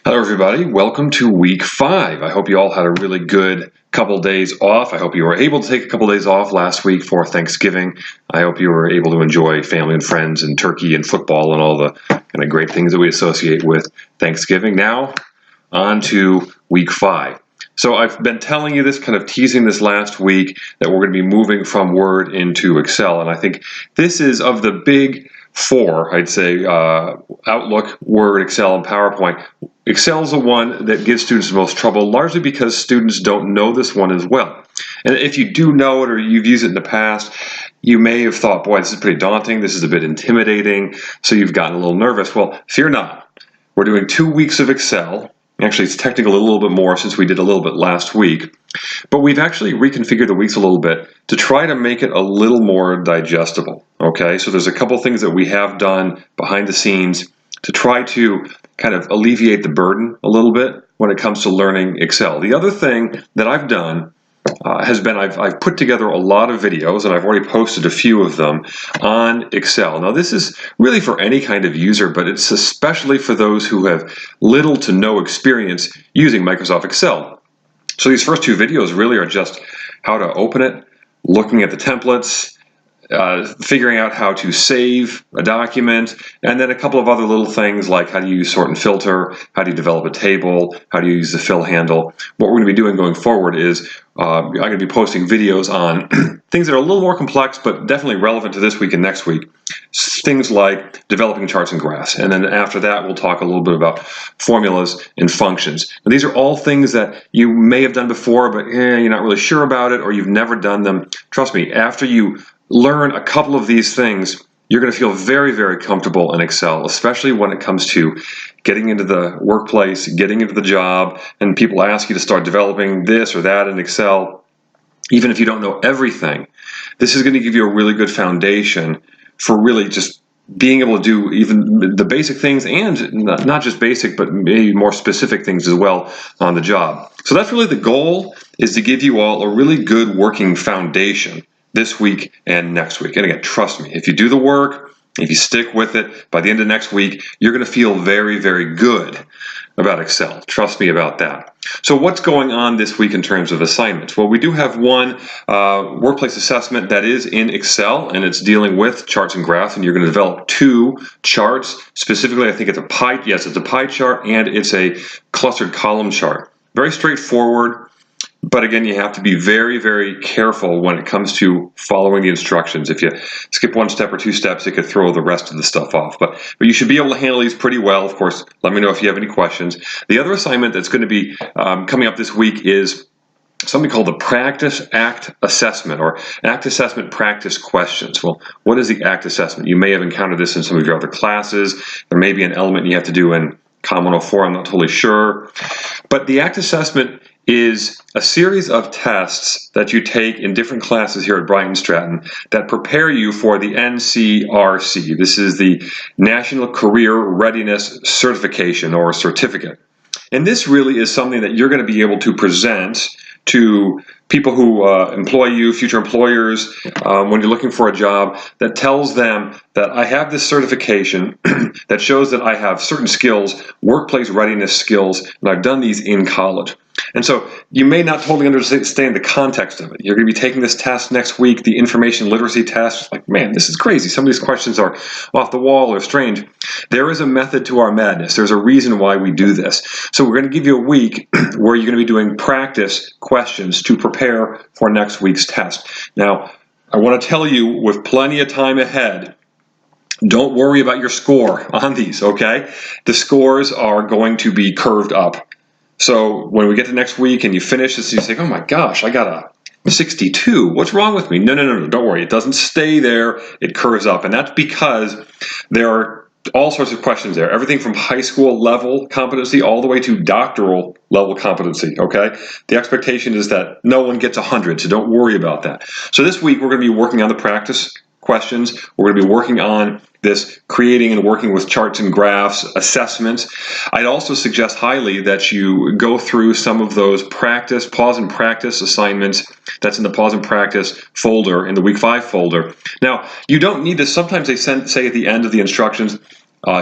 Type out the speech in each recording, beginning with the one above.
Hello everybody, welcome to week 5. I hope you all had a really good couple days off. I hope you were able to take a couple days off last week for Thanksgiving. I hope you were able to enjoy family and friends and turkey and football and all the kind of great things that we associate with Thanksgiving. Now, on to week 5. So I've been telling you this, kind of teasing this last week, that we're going to be moving from Word into Excel. And I think this is of the big 4, I'd say, Outlook, Word, Excel, and PowerPoint. Excel is the one that gives students the most trouble, largely because students don't know this one as well. And if you do know it or you've used it in the past, you may have thought, boy, this is pretty daunting, this is a bit intimidating, so you've gotten a little nervous. Well, fear not. We're doing 2 weeks of Excel. Actually, it's technically a little bit more since we did a little bit last week. But we've actually reconfigured the weeks a little bit to try to make it a little more digestible. Okay, so there's a couple things that we have done behind the scenes to try to kind of alleviate the burden a little bit when it comes to learning Excel. The other thing that I've done has been I've put together a lot of videos, and I've already posted a few of them on Excel. Now, this is really for any kind of user, but it's especially for those who have little to no experience using Microsoft Excel. So these first 2 videos really are just how to open it, looking at the templates, figuring out how to save a document, and then a couple of other little things like how do you use sort and filter, how do you develop a table, how do you use the fill handle. What we're going to be doing going forward is I'm going to be posting videos on things that are a little more complex, but definitely relevant to this week and next week. Things like developing charts and graphs. And then after that, we'll talk a little bit about formulas and functions. Now, these are all things that you may have done before, but you're not really sure about it, or you've never done them. Trust me, after you learn a couple of these things, you're going to feel very, very comfortable in Excel, especially when it comes to getting into the workplace, getting into the job, and people ask you to start developing this or that in Excel. Even if you don't know everything, this is going to give you a really good foundation for really just being able to do even the basic things, and not just basic, but maybe more specific things as well on the job. So that's really the goal, is to give you all a really good working foundation this week and next week. And again, trust me, if you do the work, if you stick with it, by the end of next week, you're going to feel very, very good about Excel. Trust me about that. So what's going on this week in terms of assignments? Well, we do have one workplace assessment that is in Excel, and it's dealing with charts and graphs, and you're going to develop 2 charts. Specifically, I think it's a pie, yes, it's a pie chart, and it's a clustered column chart. Very straightforward. But again, you have to be very, very careful when it comes to following the instructions. If you skip 1 step or 2 steps, it could throw the rest of the stuff off. But you should be able to handle these pretty well. Of course, let me know if you have any questions. The other assignment that's going to be coming up this week is something called the Practice ACT Assessment, or ACT Assessment Practice Questions. Well, what is the ACT Assessment? You may have encountered this in some of your other classes. There may be an element you have to do in COM 104, I'm not totally sure. But the ACT Assessment is a series of tests that you take in different classes here at Bryant and Stratton that prepare you for the NCRC. This is the National Career Readiness Certification, or certificate. And this really is something that you're going to be able to present to people who employ you, future employers, when you're looking for a job, that tells them that I have this certification that shows that I have certain skills, workplace readiness skills, and I've done these in college. And so you may not totally understand the context of it. You're going to be taking this test next week, the information literacy test. Like, man, this is crazy. Some of these questions are off the wall or strange. There is a method to our madness. There's a reason why we do this. So we're going to give you a week where you're going to be doing practice questions to prepare for next week's test. Now, I want to tell you, with plenty of time ahead, don't worry about your score on these, okay? The scores are going to be curved up. So when we get to next week and you finish this, you say, oh my gosh, I got a 62. What's wrong with me? No, don't worry. It doesn't stay there. It curves up. And that's because there are all sorts of questions there. Everything from high school level competency all the way to doctoral level competency, okay? The expectation is that no one gets 100, so don't worry about that. So this week we're going to be working on the practice questions. We're going to be working on this creating and working with charts and graphs assessments. I'd also suggest highly that you go through some of those pause and practice assignments that's in the pause and practice folder, in the week 5 folder. Now, you don't need to, sometimes they say at the end of the instructions,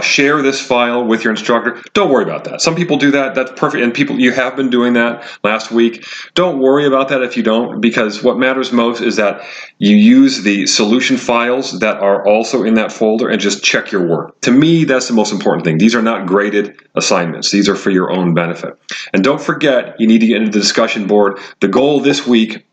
Share this file with your instructor. Don't worry about that. Some people do that. That's perfect. And people, you have been doing that last week. Don't worry about that if you don't, because what matters most is that you use the solution files that are also in that folder and just check your work. To me, that's the most important thing. These are not graded assignments. These are for your own benefit. And don't forget, you need to get into the discussion board. The goal this week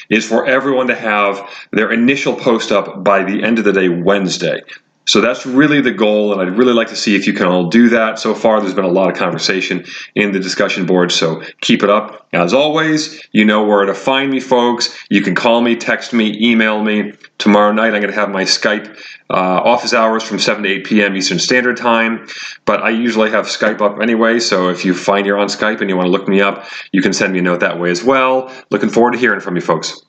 is for everyone to have their initial post up by the end of the day, Wednesday. So that's really the goal, and I'd really like to see if you can all do that. So far, there's been a lot of conversation in the discussion board, so keep it up. As always, you know where to find me, folks. You can call me, text me, email me. Tomorrow night, I'm going to have my Skype office hours from 7 to 8 p.m. Eastern Standard Time, but I usually have Skype up anyway, so if you find you're on Skype and you want to look me up, you can send me a note that way as well. Looking forward to hearing from you, folks.